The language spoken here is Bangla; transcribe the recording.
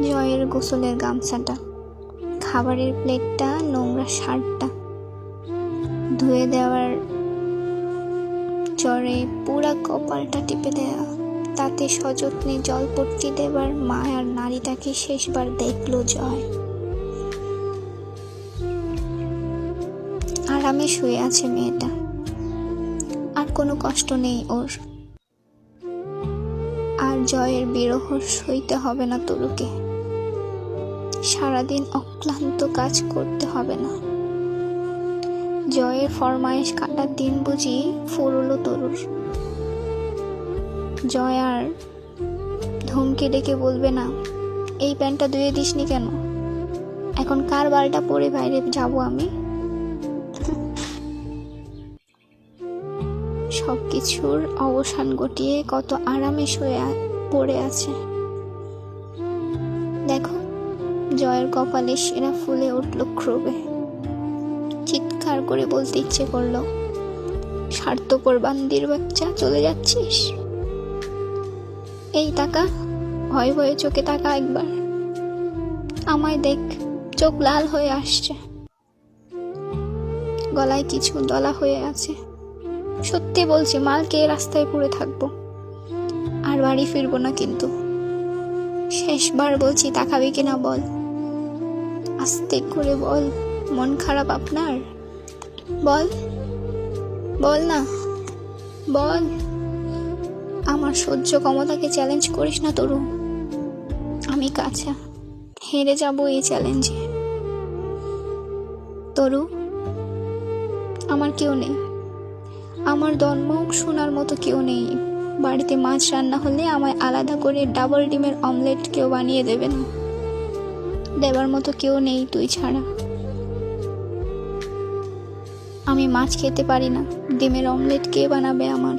জয়ের গোসলের গামছাটা, খাবারের প্লেটটা, নোংরা শার্টটা ধুয়ে দেওয়ার চরে পুরা কপালটা টিপে দেয়া, তাতে সযত্নে জলপট্টি দেবার মায়ার নারীটাকে শেষবার দেখল জয়। আরামে শুয়ে আছে মেয়েটা, আর কোনো কষ্ট নেই ওর। আর জয়ের বিরহ সইতে হবে না তরুকে, সারাদিন অক্লান্ত কাজ করতে হবে না। জয়ের ফরমায়েশ কাটার দিন বুঝি ফুরলো তরুর। জয় আর ধমকে ডেকে বলবে না, এই প্যান্টটা ধুয়ে দিসনি কেন, এখন কার বালটা পরে বাইরে যাব আমি? সবকিছুর অবসান ঘটিয়ে কত আরামে শুয়ে পড়ে আছে দেখো। জয়ের কপালে সেরা ফুলে উঠল ক্রোবে। চিৎকার করে বলতে ইচ্ছে করলো, স্বার্থপর বান্দির বাচ্চা, চলে যাচ্ছিস? এই তাকা, ভয়ে ভয়ে চোখে তাকা একবার, আমায় দেখ, চোখ লাল হয়ে আসছে, গলায় কিছু দলা হয়ে আছে। সত্যি বলছি, মালকে রাস্তায় পড়ে থাকবো, আর বাড়ি ফিরবো না কিন্তু। শেষবার বলছি, তাকাবি কিনা বল, আস্তে করে বল, মন খারাপ আপনার? বল, বল না, বল। আমার সহ্য ক্ষমতাকে চ্যালেঞ্জ করিস না তরু, আমি কাঁচা, হেরে যাব এই চ্যালেঞ্জে। তরু, আমার কেউ নেই, আমার দনমুখ শোনার মতো কেউ নেই। বাড়িতে মাছ রান্না হলে আমায় আলাদা করে ডাবল ডিমের অমলেট কেউ বানিয়ে দেবে না, দেবার মতো কেউ নেই তুই ছাড়া। আমি মাছ খেতে পারি না, ডিমের অমলেট কে বানাবে আমার?